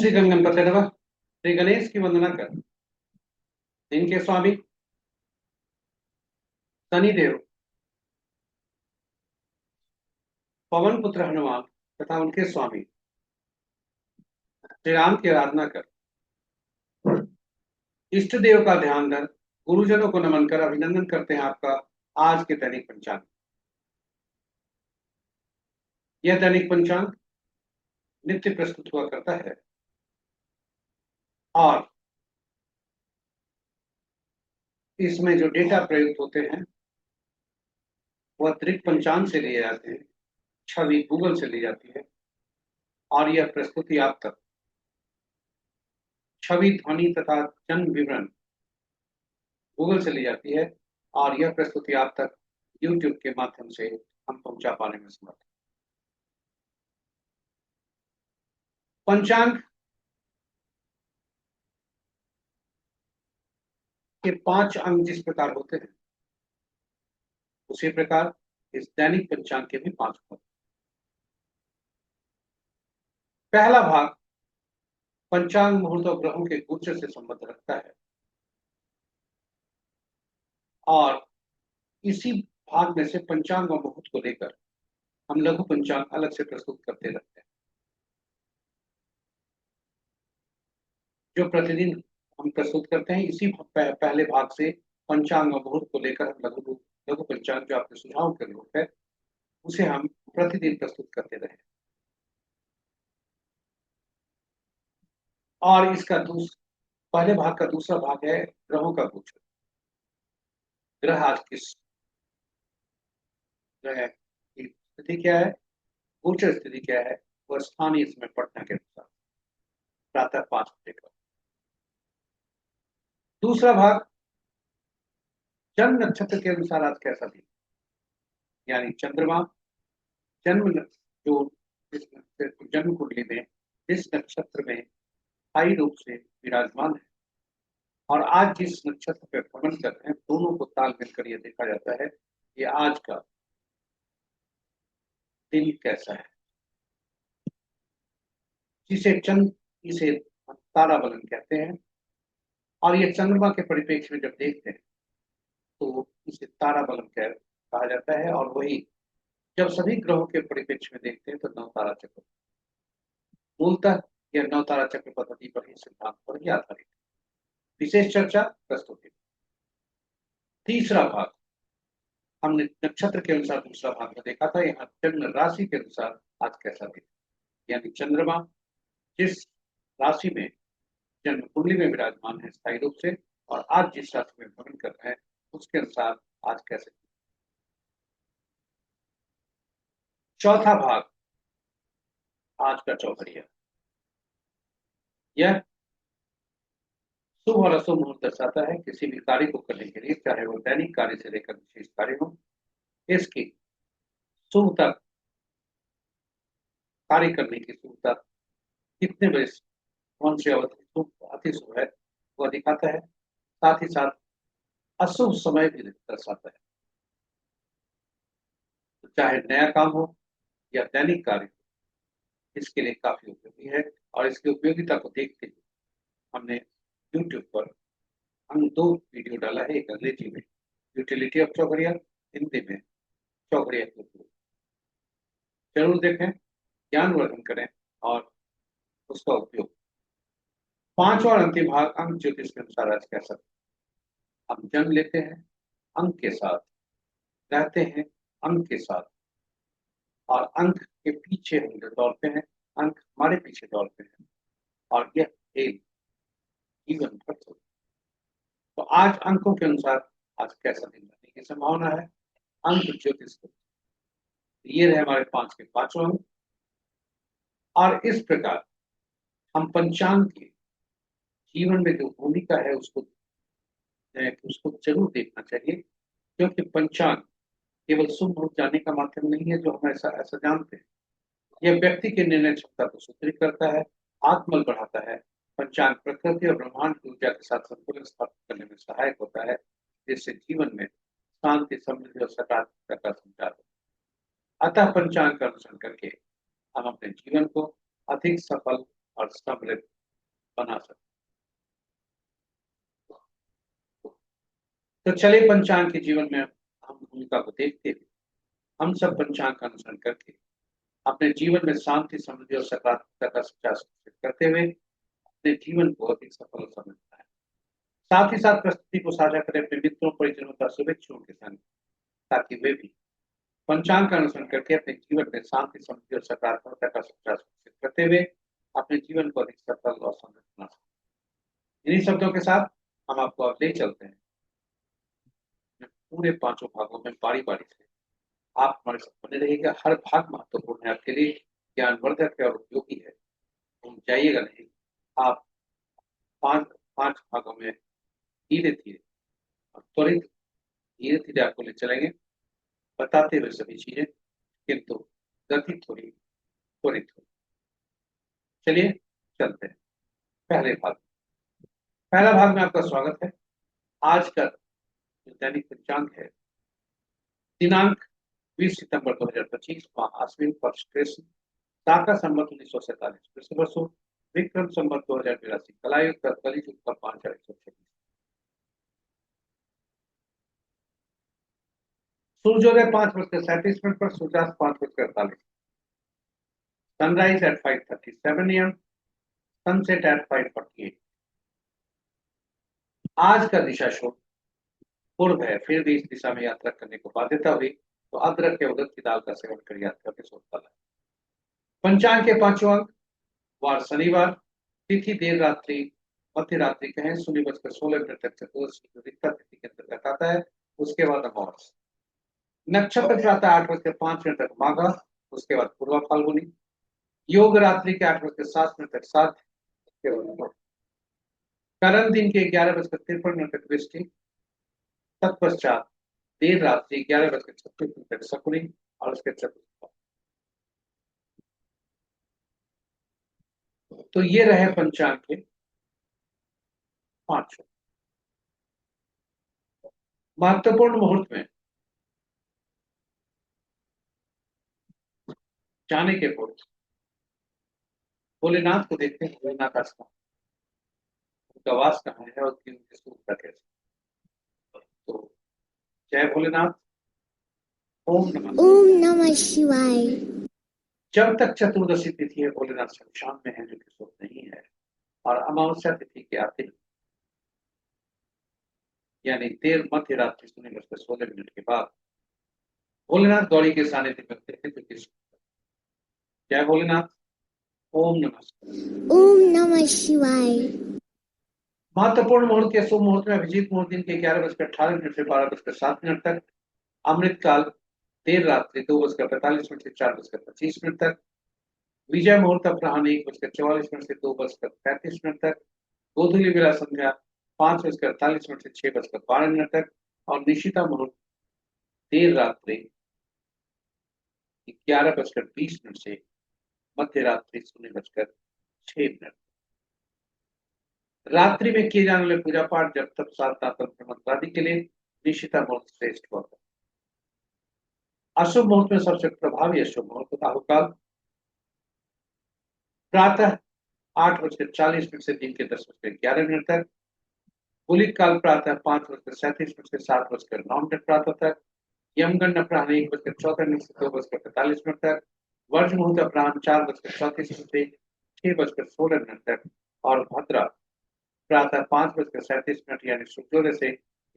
श्री गणपते नमः। श्री गणेश की वंदना कर। इनके स्वामी शनिदेव, पवन पुत्र हनुमान तथा उनके स्वामी श्री राम की आराधना कर। इष्ट देव का ध्यान धर, गुरुजनों को नमन कर अभिनंदन करते हैं आपका आज के दैनिक पंचांग। यह दैनिक पंचांग नित्य प्रस्तुत हुआ करता है और इसमें जो डेटा प्रयुक्त होते हैं वह त्रिक पंचांग से लिए जाते हैं, छवि गूगल से ली जाती है और यह प्रस्तुति आप तक छवि, ध्वनि तथा जन्म विवरण गूगल से ली जाती है और यह प्रस्तुति आप तक YouTube के माध्यम से हम पहुंचा पाने में समर्थ हैं। पंचांग के 5 अंग जिस प्रकार होते हैं उसी प्रकार इस दैनिक पंचांग के भी 5 अंग। पहला भाग पंचांग मुहूर्त और ग्रहों के गोचर से संबंध रखता है और इसी भाग में से पंचांग और मुहूर्त को लेकर हम लघु पंचांग अलग से प्रस्तुत करते रहते हैं। जो प्रतिदिन हम प्रस्तुत करते हैं इसी पहले भाग से पंचांग और मुहूर्त को लेकर हम लघु लघु पंचांग जो आपके सुझाव के रूप है उसे हम प्रतिदिन प्रस्तुत करते रहे। और इसका पहले भाग का दूसरा भाग है ग्रहों का गोचर। ग्रह आज किस ग्रह की स्थिति क्या है, गोचर स्थिति क्या है, वह स्थानीय समय पटना के अनुसार प्रातः 5 बजे का। दूसरा भाग जन्म नक्षत्र के अनुसार आज कैसा दिन, यानी चंद्रमा जन्म जो जन्म कुंडली में जिस नक्षत्र में स्थायी रूप से विराजमान है और आज जिस नक्षत्र पर भ्रमण कर रहे हैं दोनों को तालमेल कर यह देखा जाता है कि आज का दिन कैसा है, इसे ताराबलन कहते हैं। और ये चंद्रमा के परिप्रेक्ष्य में जब देखते हैं तो इसे ताराबलन कहा जाता है और वही जब सभी ग्रहों के परिप्रेक्ष्य में देखते हैं तो नवतारा चक्र, मूलतः यह नवतारा चक्र पद्धति पर ही सिद्धांत पर ही आधारित। विशेष चर्चा प्रस्तुति। तीसरा भाग हमने नक्षत्र के अनुसार दूसरा भाग में देखा था, यहाँ जन्म राशि के अनुसार आज कैसा दिन, यानी चंद्रमा जिस राशि में जन्म कुंडली में विराजमान है स्थायी रूप से और आज जिस राशि में भ्रमण कर रहे हैं उसके अनुसार आज कैसे। चौथा भाग आज का चौघड़िया, यह शुभ और अशुभ मुहूर्त दर्शाता है किसी भी कार्य को करने के लिए, चाहे वो दैनिक कार्य से लेकर विशेष कार्य हो। इसकी शुभ तक कार्य करने की शुभ तक कितने बजे कौन से अति शुभ है वह दिखाता है, साथ ही साथ अशुभ समय भी दर्शाता है। तो चाहे नया काम हो या दैनिक कार्य हो, इसके लिए काफी उपयोगी है और इसकी उपयोगिता को देखते हुए हमने YouTube पर हम 2 वीडियो डाला है, एक अंग्रेजी में यूटिलिटी ऑफ चौघड़िया, हिंदी में चौघड़िया के उपयोग। जरूर देखें, ज्ञानवर्धन करें और उसका उपयोग। 5वां और अंतिम भाग अंक ज्योतिष के अनुसार आज कैसा, हम जन्म लेते हैं अंक के साथ, रहते हैं अंक के साथ और अंक के पीछे हम दौड़ते हैं, अंक हमारे पीछे दौड़ते हैं और यह एक जीवन भर। तो आज अंकों के अनुसार आज कैसा दिन रहने की संभावना है, अंक ज्योतिष ये रहे हमारे 5 के 5 अंक। और इस प्रकार हम पंचांग के जीवन में जो भूमिका है उसको जरूर देखना चाहिए, क्योंकि पंचांग केवल शुभ मुहूर्त जानने का माध्यम नहीं है जो हम ऐसा जानते हैं। यह व्यक्ति के निर्णय क्षमता को सुदृढ़ करता है, आत्मबल बढ़ाता है। पंचांग प्रकृति और ब्रह्मांड की ऊर्जा के साथ संतुलन स्थापित करने में सहायक होता है, जिससे जीवन में शांति, समृद्धि और सकारात्मकता का संचार होता है। अतः पंचांग का अनुसरण करके हम अपने जीवन को अधिक सफल, और समृद्ध बना सकते। तो चलिए पंचांग के जीवन में हम भूमिका को देखते हुए हम सब पंचांग का अनुसरण करके अपने जीवन में शांति, समृद्धि और सकारात्मकता का संचार सुनिश्चित करते हुए अपने जीवन को अधिक सफल और समृद्ध बनाएं। साथ ही साथ प्रस्तुति को साझा करें अपने मित्रों, परिजनों का शुभेच्छुओं के संग, ताकि वे भी पंचांग का अनुसरण करके अपने जीवन में शांति, समृद्धि और सकारात्मकता का संचार सुनिश्चित करते हुए अपने जीवन को अधिक सफल और समृद्ध बना सकें। इन्हीं शब्दों के साथ हम आपको अब ले चलते हैं पूरे 5 भागों में बारी बारी से। आप हमारे साथ बने रहिएगा। हर भाग महत्वपूर्ण है, आपके लिए ज्ञानवर्धक है और उपयोगी है। तुम जाइएगा नहीं। आप 5 भागों में धीरे धीरे और त्वरित धीरे धीरे आपको ले चलेंगे, बताते हुए सभी चीजें, किंतु गति थोड़ी त्वरित हो। चलिए चलते हैं पहले भाग। पहला भाग में आपका स्वागत है। आज का जो दैनिक पंचांग है, दिनांक 20 सितंबर 2025, महाअश्विन पक्ष कृष्ण, शाका संवत 1947 कृष्णवर्षो, विक्रम संवत 2082, कलायुग का कलियुग का 5126। सूर्योदय 5:37 पर, सूर्यास्त 5:48, sunrise at 5:37 AM, sunset at 5:48। आज का दिशा शोध पूर्व है, फिर भी इस दिशा में यात्रा करने को बाध्यता हुई तो अदरक या उड़द की दाल का सेवन कर यात्रा के सोच पाला। पंचांग के 5वां अंक, वार शनिवार, तिथि देर रात्रि मध्य रात्रि कहें 0:16 तक चतुर्दशी तिथि के अंतर्गत आता है। उसके बाद अमावस्या। नक्षत्र प्रातः 8:05 तक माघा, उसके बाद पूर्वा फाल्गुनी। योग रात्रि के 8:07 तक साध, करण दिन के 11:53 तक वृष्टि, तत्पश्चात देर रात्रि 11:36 तक शकुनी और उसके चतुर्थ। तो ये रहे पंचांग के 5 महत्वपूर्ण मुहूर्त में जाने के पूर्व भोलेनाथ को देखते हैं। भोलेनाथ आस्थान, उनका वास कहाँ है और उनकी सूरत कैसे। तो जय भोलेनाथ। ओम नमः शिवाय। जब तक चतुर्दशी तिथि है, भोलेनाथ शमशान में है, जो कि शुभ नहीं है। और अमावस्या तिथि के आते ही, यानी देर मध्य रात्रि 0:16 के बाद भोलेनाथ गौरी के सानिध्य में होते हैं, जो कि जय भोलेनाथ। ओम नमः शिवाय। महत्वपूर्ण मुहूर्त के शुभ मुहूर्त में अभिजीत मुहूर्त दिन के 11:18 से 12:07 तक, अमृत काल देर रात्रि 2:45 से 4:25 तक, विजय मुहूर्त अपराह्न 1:44 से 2:35 तक, गोधूली बेला संध्या 5:48 से 6:12 तक, और निशिता मुहूर्त देर रात्रि 11:20 से मध्य रात्रि 0:06। रात्रि में किए जाने वाले पूजा पाठ, जब तक साधना तंत्र मंत्र आदि के लिए निशिता मुहूर्त श्रेष्ठ होता है। अशुभ मुहूर्त में सबसे प्रभावी अशुभ मुहूर्त राहुकाल प्रातः 8:40 से दिन के 10:11 तक, गुलिक काल प्रातः 5:37 से 7:09 प्रातः तक, यमगंड अपराह्न 1:14 से 2:45 तक, वर्ज मुहूर्त अपराह्न 4:34 से 6:16 तक, और भद्रा प्रातः 5:37 यानी सूर्योदय से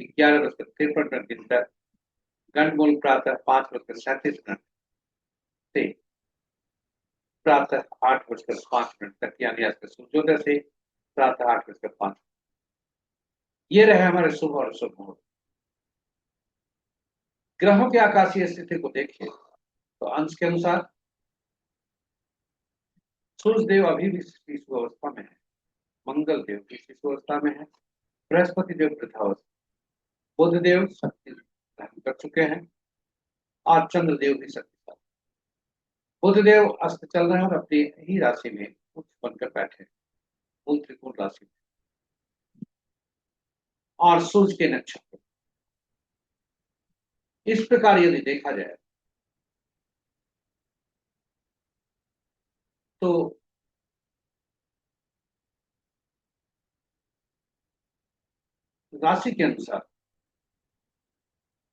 11:53 दिन तक, गंडमूल प्रातः 5:37 से प्रातः 8:05 तक, यानी आज के सूर्योदय से प्रातः 8:05। ये रहे हमारे शुभ और अशुभ मुहूर्त। ग्रहों की आकाशीय स्थिति को देखिए तो अंश के अनुसार सूर्य देव अभी भी शिशु अवस्था में है, मंगल देव भी शिशु अवस्था में है, बृहस्पति देव वृद्धावस्था, बुध देव शक्ति धारण कर चुके हैं, और चंद्र देव भी शक्तिशाली। बुध देव अस्त चल रहे हैं और अपनी ही राशि में उच्च बनकर बैठे, मूल त्रिकोण राशि में, और सूर्य के नक्षत्र। इस प्रकार यदि देखा जाए तो राशि के अनुसार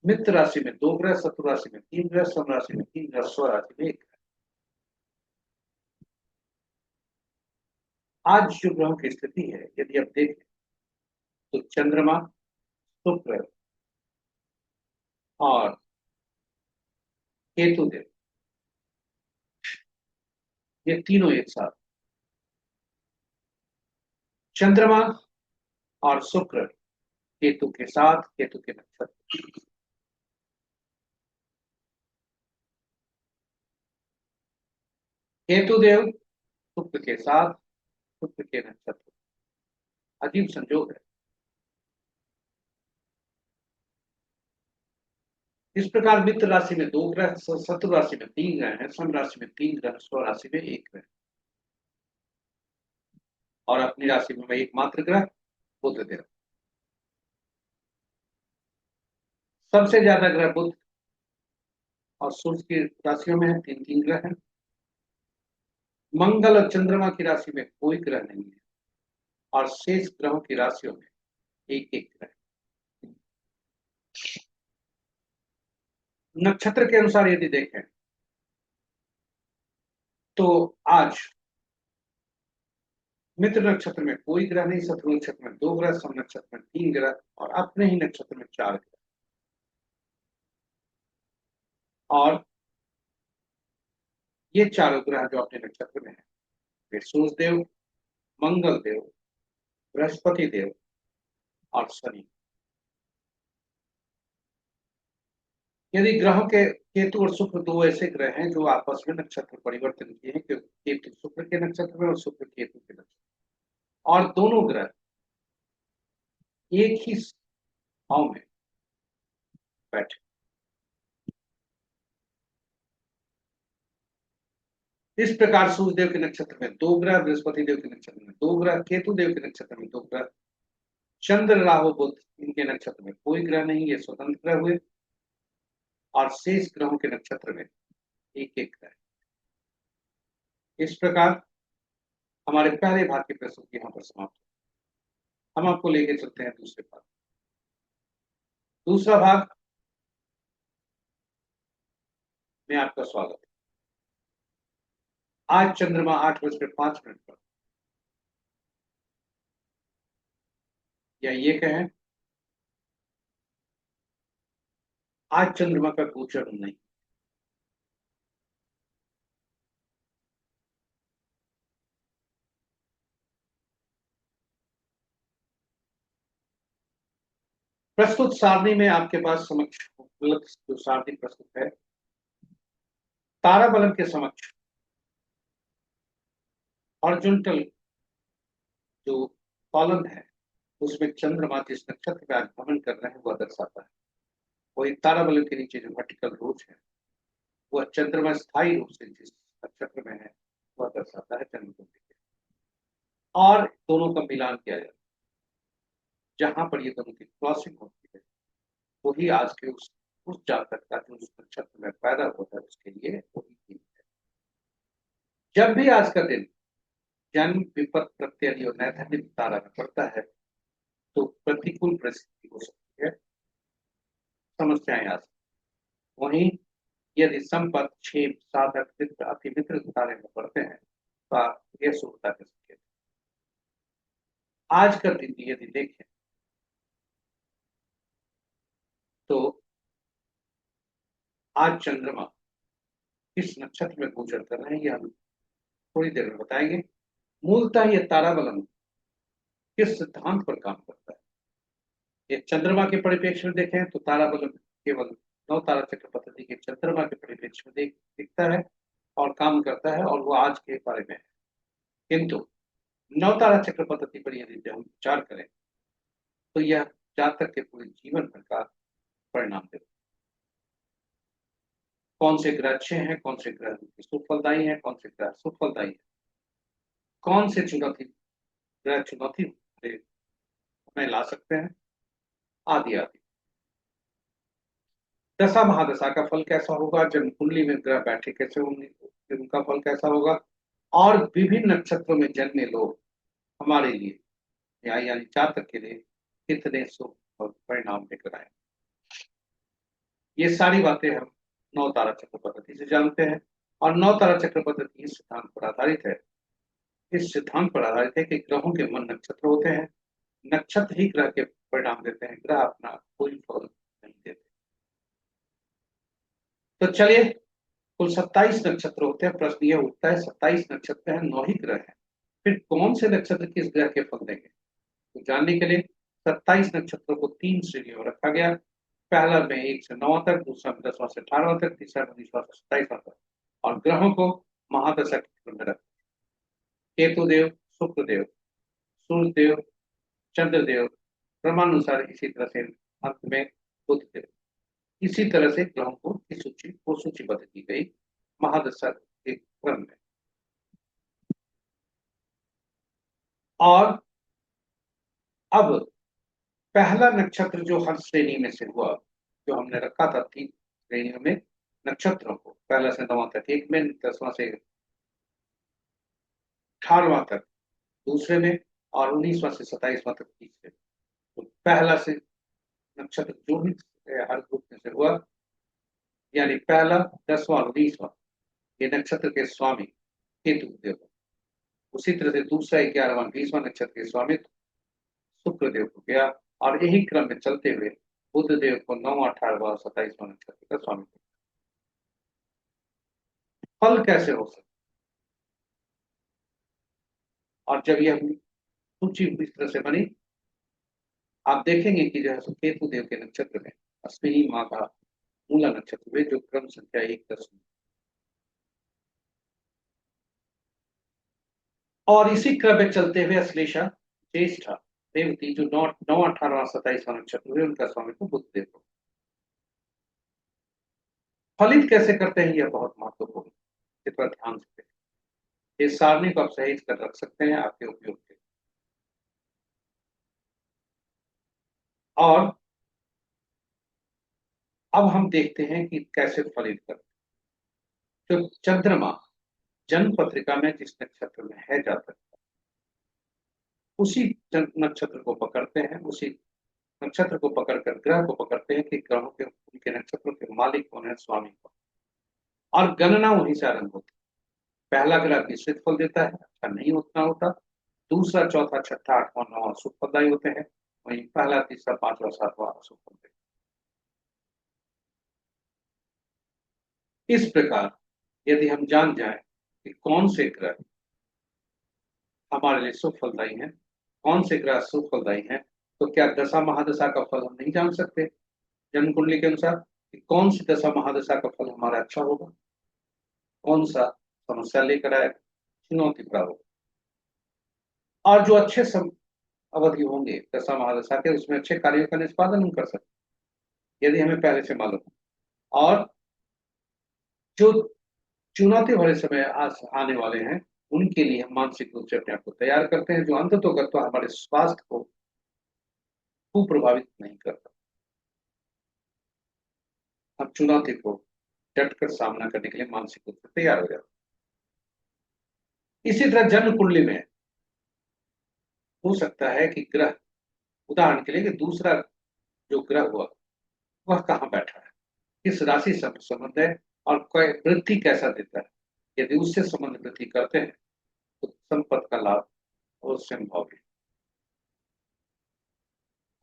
मित्र राशि में 2 ग्रह, शत्रु राशि में 3 ग्रह, सम राशि में 3 ग्रह, स्व राशि में 1 ग्रह। आज जो ग्रहों की स्थिति है यदि आप देखें तो चंद्रमा, शुक्र और केतु देव, ये तीनों एक साथ, चंद्रमा और शुक्र केतु के साथ, केतु के नक्षत्र, केतु देव शुक्र के साथ, शुक्र के नक्षत्र, अजीब संयोग है। इस प्रकार मित्र राशि में 2 ग्रह, शत्रु राशि में 3 ग्रह हैं, सम राशि में 3 ग्रह, स्व राशि में 1 ग्रह, और अपनी राशि में एकमात्र ग्रह बुध देव। सबसे ज्यादा ग्रह बुध और सूर्य की राशियों में है, 3 ग्रह हैं। मंगल और चंद्रमा की राशि में कोई ग्रह नहीं है, और शेष ग्रहों की राशियों में एक एक ग्रह। नक्षत्र के अनुसार यदि देखें तो आज मित्र नक्षत्र में कोई ग्रह नहीं, शत्रु नक्षत्र में 2 ग्रह, सम नक्षत्र में 3 ग्रह, और अपने ही नक्षत्र में 4 ग्रह। और ये चारों ग्रह जो अपने नक्षत्र में है वे सूर्य देव, मंगल देव, बृहस्पति देव और शनि। यदि ग्रहों के केतु और शुक्र दो ऐसे ग्रह हैं जो आपस में नक्षत्र परिवर्तन किए हैं, केतु शुक्र के नक्षत्र में और शुक्र केतु के नक्षत्र, और दोनों ग्रह एक ही भाव में बैठे। इस प्रकार सूर्य देव के नक्षत्र में 2 ग्रह, बृहस्पति देव के नक्षत्र में 2 ग्रह, केतु देव के नक्षत्र में 2 ग्रह, चंद्र, राहु, बुध इनके नक्षत्र में कोई ग्रह नहीं, ये स्वतंत्र ग्रह हुए, और शेष ग्रहों के नक्षत्र में एक एक ग्रह। इस प्रकार हमारे पहले भाग की प्रस्तुति यहाँ पर समाप्त हो। हम आपको लेके चलते हैं दूसरे भाग। दूसरा भाग में आपका स्वागत है। आज चंद्रमा 8:05 पर, या ये कहें आज चंद्रमा का गोचर नहीं। प्रस्तुत सारणी में आपके पास समक्ष उपलब्ध जो सारणी प्रस्तुत है, तारा बलन के समक्ष हॉरिजॉन्टल जो कॉलम है उसमें चंद्रमा जिस नक्षत्र में आज भ्रमण कर रहे हैं वह दर्शाता है। वही तारा बलन के नीचे जो वर्टिकल रोज है वह चंद्रमा स्थायी रूप से जिस नक्षत्र में है वह दर्शाता है चंद्रमा। और दोनों का मिलान किया जाता है, जहां पर ये दोनों की क्रॉसिंग होती है वही आज के उस जातक का जो उस नक्षत्र में पैदा होता है उसके लिए वही दिन है। जब भी आज का दिन जन्म, विपत, प्रत्यय और नैधन्य तारा में पड़ता है तो प्रतिकूल परिस्थिति हो सकती है, समस्याएं आ सकती। वहीं यदि संपत, क्षेम, साधक, मित्र, अति मित्र तारे में पड़ते हैं तो यह शुभता के संकेत। आज का दिन यदि देखें तो आज चंद्रमा किस नक्षत्र में गोचर कर रहे हैं यह हम थोड़ी देर में बताएंगे। मूलतः यह ताराबलन किस सिद्धांत पर काम करता है, ये चंद्रमा के परिप्रेक्ष्य में देखें तो ताराबलन केवल 9 तारा चक्र पद्धति के चंद्रमा के परिप्रेक्ष्य में दिखता है और काम करता है, और वो आज के बारे में है। किंतु 9 तारा चक्र पद्धति पर यदि हम विचार करें तो यह जातक के पूरे जीवन भर का परिणाम देता है। कौन से ग्रह अच्छे हैं, कौन से ग्रह सुफलदायी हैं, कौन से ग्रह सुफलदायी है, कौन से चुनौती ग्रह चुनौती हमें ला सकते हैं, आदि आदि। दशा महादशा का फल कैसा होगा, जन्म कुंडली में ग्रह बैठे कैसे होंगे, उनका फल कैसा होगा, और विभिन्न नक्षत्रों में जन्मे लोग हमारे लिए यानी जातक के लिए कितने शुभ परिणाम लेकर आए। ये सारी बातें हम नौ तारा चक्र पद्धति से जानते हैं, और नौ तारा चक्र पद्धति इस सिद्धांत पर आधारित है, इस सिद्धांत पर आधारित है कि ग्रहों के मन नक्षत्र होते हैं, नक्षत्र ही ग्रह के परिणाम देते हैं, ग्रह अपना कोई फल नहीं देते। तो चलिए, कुल 27 नक्षत्र होते हैं। प्रश्न यह उठता है, 27 नक्षत्र है, 9 ही ग्रह है, फिर कौन से नक्षत्र किस ग्रह के फल देंगे? तो जानने के लिए 27 नक्षत्रों को 3 श्रेणियों में रखा गया। पहला में 1 से 9 तक, दूसरा में 10वां से 18वां तक, तीसरा में 19वां से 27वां तक, और ग्रहों को महादशा के क्रम में रखा। केतुदेव, शुक्रदेव, सूर्यदेव, चंद्रदेव, क्रमानुसार, इसी तरह से अंत में बुधदेव। इसी तरह से ग्रहों को की सूची को सूचीबद्ध की गई महादशा के क्रम में। और अब पहला नक्षत्र जो हर श्रेणी में से हुआ, जो हमने रखा था 3 श्रेणियों में नक्षत्रों को, पहला से 9वां तक एक में, 10वां से 18वां तक दूसरे में, और 19वां से 27वां तक तीसरे में। तो पहला से नक्षत्र जो भी हर ग्रुप में से हुआ, यानी पहला, 10वां और 19वां, ये नक्षत्र के स्वामी केतु देव। उसी तरह से दूसरा, 11वां, 20वां नक्षत्र के स्वामी शुक्रदेव को गया, और यही क्रम में चलते हुए बुध देव को 9वां, 18वां और 27वां नक्षत्र का स्वामी। फल कैसे हो सकता? और जब यह सूची इस तरह से बनी, आप देखेंगे कि जो है केतु देव के नक्षत्र में अश्विनी माह का मूला नक्षत्र में, जो क्रम संख्या 1, 10 और इसी क्रम में चलते हुए अश्लेषा, ज्येष्ठा, रेवती, जो 9, 9, 18, 27वां नक्षत्र हुए, उनका स्वामी को बुध देव को। फलित कैसे करते हैं, यह बहुत महत्वपूर्ण है, इस पर ध्यान से इस सारणी को आप सही कर रख सकते हैं आपके उपयोग के। और अब हम देखते हैं कि कैसे फलित करते हैं। जो चंद्रमा जन्म पत्रिका में जिस नक्षत्र में है जातक, उसी नक्षत्र को पकड़ते हैं, उसी नक्षत्र को पकड़कर ग्रह को पकड़ते हैं कि ग्रहों के उनके नक्षत्रों के मालिक कौन है, स्वामी कौन, और गणना वहीं से आरंभ होती है। पहला ग्रह मिश्रित फल देता है, अच्छा नहीं उतना होता। दूसरा, चौथा, छठा, आठवां, नौवां शुभ फलदायी होते हैं, वहीं पहला, तीसरा, पांचवा, सातवां अशुभ फल देते हैं। इस प्रकार यदि हम जान जाएं कि कौन से ग्रह हमारे लिए शुभ फलदायी हैं, कौन से ग्रह शुभ फलदायी हैं, तो क्या दशा महादशा का फल हम नहीं जान सकते जन्म कुंडली के अनुसार कि कौन सी दशा महादशा का फल हमारा अच्छा होगा, कौन सा समस्या लेकर आएगा, चुनौती भरा होगा। और जो अच्छे अवधि होंगे दशा महादशा के, उसमें अच्छे कार्यों का निष्पादन हम कर सकते यदि हमें पहले से मालूम। और जो चुनौती भरे समय आने वाले हैं, उनके लिए हम मानसिक रूप से अपने आप को तैयार करते हैं, जो अंततोगत्वा हमारे स्वास्थ्य को कुप्रभावित नहीं करता। हम चुनौती को डटकर सामना करने के लिए मानसिक रूप से तैयार हो जाते हैं। इसी तरह जन्म कुंडली में हो सकता है कि ग्रह, उदाहरण के लिए, कि दूसरा जो ग्रह हुआ वह कहाँ बैठा है, किस राशि से संबंध है, और वृद्धि कैसा देता है। यदि उससे संबंध वृद्धि करते हैं तो संपत्ति का लाभ अवश्य संभव है।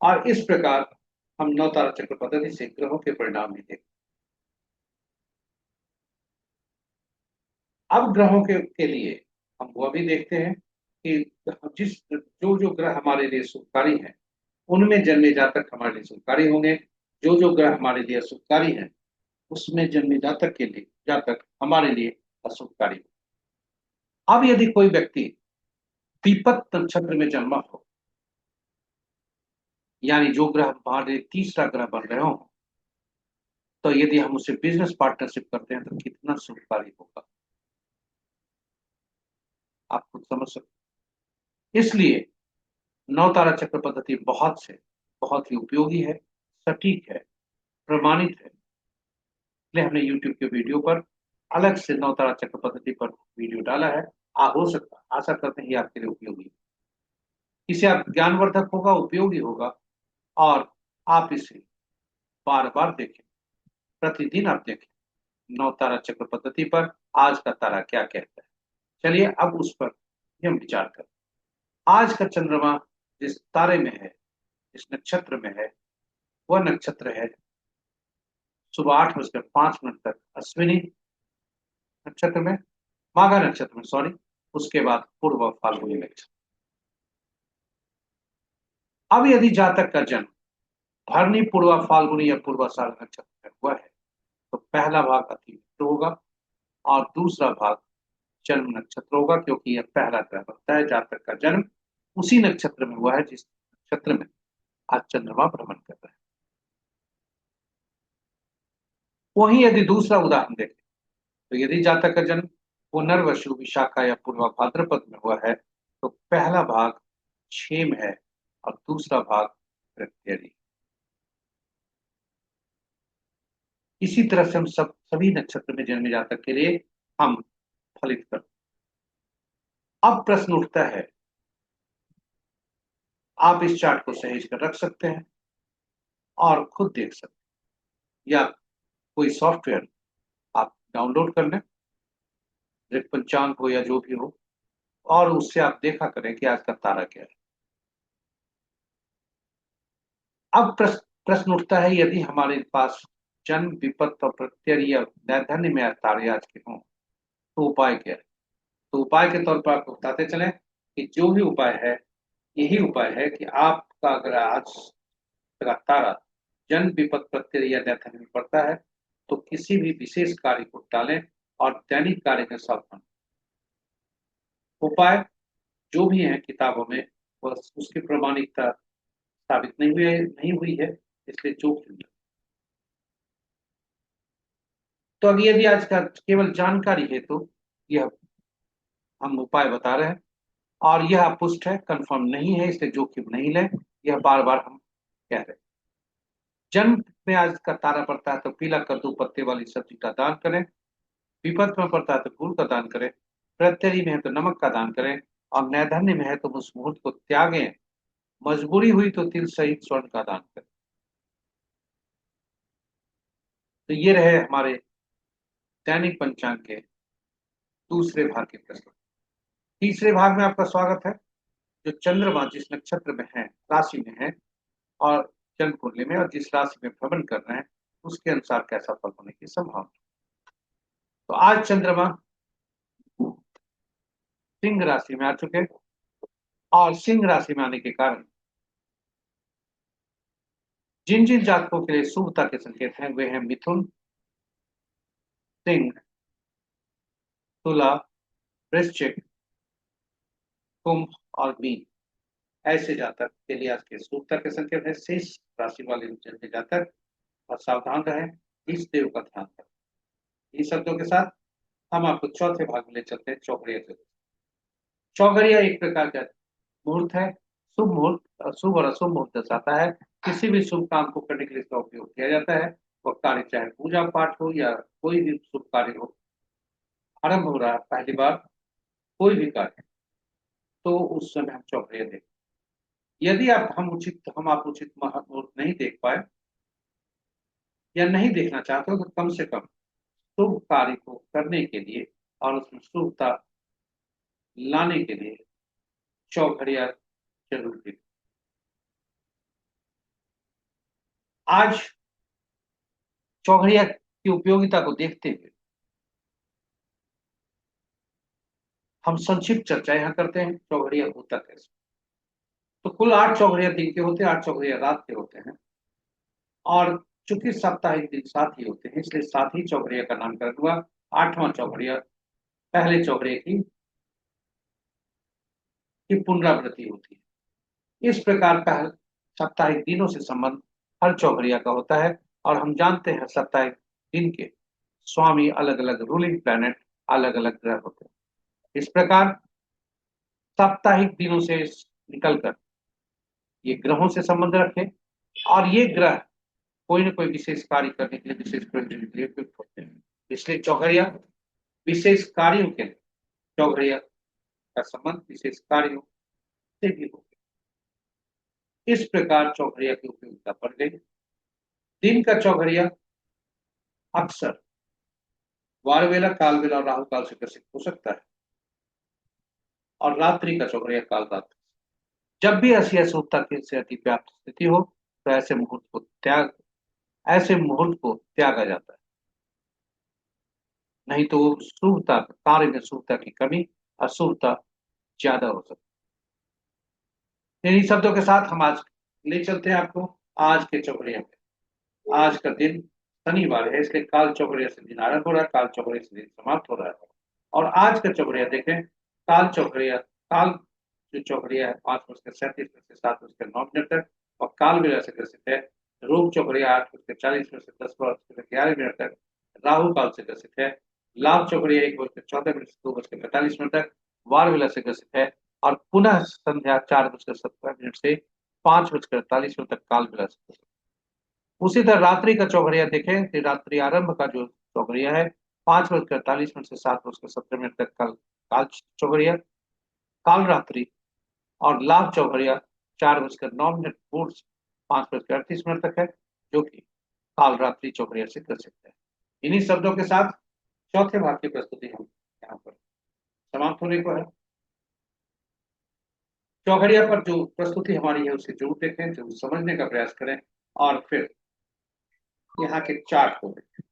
और इस प्रकार हम नौ तारा चक्र पद्धति से ग्रहों के परिणाम भी देखते। अब ग्रहों के लिए हम वह भी देखते हैं कि जो ग्रह हमारे लिए शुभकारी हैं, उनमें जन्मे जातक हमारे लिए शुभकारी होंगे। जो ग्रह हमारे लिए अशुभकारी हैं, उसमें जन्मे जातक के लिए जातक हमारे लिए अशुभकारी। अब यदि कोई व्यक्ति विपत नक्षत्र में जन्मा हो, यानी जो ग्रह हमारे तीसरा ग्रह बन रहे हो, तो यदि हम उसे बिजनेस पार्टनरशिप करते हैं तो कितना शुभकारी होगा, आप खुद समझ सकते। इसलिए नौ तारा चक्र पद्धति बहुत ही उपयोगी है, सटीक है, प्रमाणित है। इसलिए हमने YouTube के वीडियो पर अलग से नौ तारा चक्र पद्धति पर वीडियो डाला है। हो सकता, आशा करते हैं ये आपके लिए उपयोगी, इससे आप ज्ञानवर्धक होगा, उपयोगी होगा, और आप इसे बार बार देखें, प्रतिदिन आप देखें, नौ तारा चक्र पद्धति पर आज का तारा क्या कहता है। चलिए अब उस पर हम विचार करें। आज का चंद्रमा जिस तारे में है, जिस नक्षत्र में है, वह नक्षत्र है सुबह 8:05 तक अश्विनी नक्षत्र में, माघा नक्षत्र में, सॉरी, उसके बाद पूर्व फाल्गुनी नक्षत्र। अब यदि जातक का जन्म भरणी, पूर्वा फाल्गुनी या पूर्वाषाढ़ नक्षत्र में हुआ है तो पहला भाग अति मित्र होगा और दूसरा भाग जन्म नक्षत्र होगा, क्योंकि यह पहला ग्रह बनता है। जातक का जन्म उसी नक्षत्र में हुआ है जिस नक्षत्र में आज चंद्रमा भ्रमण कर रहा है। वहीं यदि दूसरा उदाहरण देखें तो यदि जातक का जन्म पुनर्वसु, विशाखा या पूर्वा भाद्रपद में हुआ है तो पहला भाग क्षेम है और दूसरा भाग प्रत्यय। इसी तरह से हम सभी नक्षत्र में जन्मे जातक के लिए हम फलित करते। अब प्रश्न उठता है, आप इस चार्ट को सहेज कर रख सकते हैं और खुद देख सकते हैं, या कोई सॉफ्टवेयर आप डाउनलोड कर लें, पंचांग हो या जो भी हो, और उससे आप देखा करें कि आज का तारा क्या है। अब प्रश्न उठता है, यदि हमारे पास जन्म, विपत्त और प्रत्यय या नैर्धन्य में तारे आज के हों तो उपाय क्या है। तो उपाय के तौर पर आपको बताते चलें कि जो भी उपाय है, यही उपाय है कि आपका अगर आज का तारा जन्म, विपत्त, प्रत्यय या नैर्धन्य में पड़ता है तो किसी भी विशेष कार्य को टालें और दैनिक कार्य में सावधान। उपाय जो भी है किताबों में, वह उसकी प्रामाणिकता साबित नहीं हुई है, इसलिए जोखिम है। तो अगर यदि आज का केवल जानकारी है तो यह हम उपाय बता रहे हैं और यह अपुष्ट है, कंफर्म नहीं है, इसलिए जोखिम नहीं लें। यह बार बार हम कह रहे हैं। जन्म में आज का तारा पड़ता है तो पीला कद्दू पत्ते वाली सब्जी का दान करें, विपत्त में पड़ता है तो गुड़ का दान करें, प्रत्यय में है तो नमक का दान करें और नैर्धन्य में है तो उस मुहूर्त को त्यागें, मजबूरी हुई तो तिल सहित स्वर्ण का दान करें। तो ये रहे हमारे दैनिक पंचांग के दूसरे भाग के प्रश्न। तीसरे भाग में आपका स्वागत है। जो चंद्रमा जिस नक्षत्र में है, राशि में है और जन्म कुंडली में, और जिस राशि में भ्रमण कर रहे हैं उसके अनुसार कैसा फल होने की संभावना। तो आज चंद्रमा सिंह राशि में आ चुके और सिंह राशि में आने के कारण जिन जिन जातकों के लिए शुभता के संकेत हैं वे हैं मिथुन, सिंह, तुला, वृश्चिक, कुंभ और मीन। ऐसे जातक के लिए आज के शुभता के संकेत है। शेष राशि वाले जन्मे जातक और सावधान रहें, इस देव का ध्यान रखें। इन शब्दों के साथ हम आपको चौथे भाग में ले चलते हैं, चौघड़िया ज्योतिष। चौघड़िया एक प्रकार का मुहूर्त है, शुभ मुहूर्त, शुभ और अशुभ मुहूर्त दर्शाता है। किसी भी शुभ काम को करने के लिए इसका उपयोग किया जाता है। वह कार्य चाहे पूजा पाठ हो या कोई भी शुभ कार्य हो, आरंभ हो रहा है पहली बार कोई भी कार्य, तो उस समय हम चौघड़िया देखें। यदि आप उचित मुहूर्त नहीं देख पाए या नहीं देखना चाहते हो तो कम से कम शुभ कार्य को करने के लिए और उसमें शुभता लाने के लिए चौघड़िया जरूर देखें। आज चौघड़िया की उपयोगिता को देखते हुए हम संक्षिप्त चर्चा यहाँ करते हैं। चौघड़िया होता कैसे। तो कुल 8 चौघड़िया दिन के होते हैं, 8 चौघड़िया रात के होते हैं और चूंकि साप्ताहिक दिन 7 ही होते हैं इसलिए 7 ही चौघड़िया का नामकरण हुआ। 8वां चौघड़िया पहले चौघड़िया की पुनरावृत्ति होती है। इस प्रकार का साप्ताहिक दिनों से संबंध हर चौघड़िया का होता है और हम जानते हैं साप्ताहिक दिन के स्वामी अलग अलग रूलिंग प्लैनेट अलग अलग ग्रह होते हैं। इस प्रकार साप्ताहिक दिनों से निकलकर ये ग्रहों से संबंध रखें और ये ग्रह कोई ना कोई विशेष कार्य करने के लिए, विशेष प्रयोजन के लिए उपयुक्त होते हैं। इसलिए चौघड़िया विशेष कार्यों के लिए, चौघड़िया का संबंध विशेष कार्यों से भी हो। इस प्रकार चौघड़िया की उपयोगिता बढ़ गई। दिन का चौघड़िया अक्सर वारवेला, कालवेला और राहु काल से ग्रसित हो सकता है, और रात्रि का चौघड़िया काल रात्रि। जब भी ऐसी अशुभता की से अति व्याप्त स्थिति हो तो ऐसे मुहूर्त को त्यागा जाता है, नहीं तो शुभता कार्य में शुभता की कमी, अशुभता ज्यादा हो सकती है। इन्हीं शब्दों के साथ हम आज ले चलते हैं आपको आज के चौघड़िया में। आज का दिन शनिवार है, इसलिए काल चौघड़िया से दिन आरंभ हो रहा है, काल चौघड़िया से दिन समाप्त हो रहा है। और आज का चौघड़िया देखें, काल जो चौघड़िया है 5:37 से 7:09 तक, और काल बेला से ग्रसित है। रोग चौघड़िया 8:40 से 10:11 तक, राहु काल से ग्रसित है। लाभ चौघड़िया 1:14 से 2:45 तक, वार बेला से ग्रसित है। और पुनः संध्या 4:17 से 5:48 तक काल बेला से ग्रसित है। उसी तरह रात्रि का चौघड़िया देखें कि रात्रि आरंभ का जो चौघड़िया है 5:48 से 7:17 तक काल चौघड़िया, काल रात्रि। और लाभ चौघड़िया 4:09 पूर्व 5:38 तक है, जो कि काल रात्रि चौघड़िया से ग्रसित है। इन्हीं शब्दों के साथ चौथे भाग की प्रस्तुति हम यहाँ पर समाप्त होने को है। चौघड़िया पर जो प्रस्तुति हमारी है उसे जरूर देखें, जरूर समझने का प्रयास करें, और फिर यहाँ के चार्ट को देखें।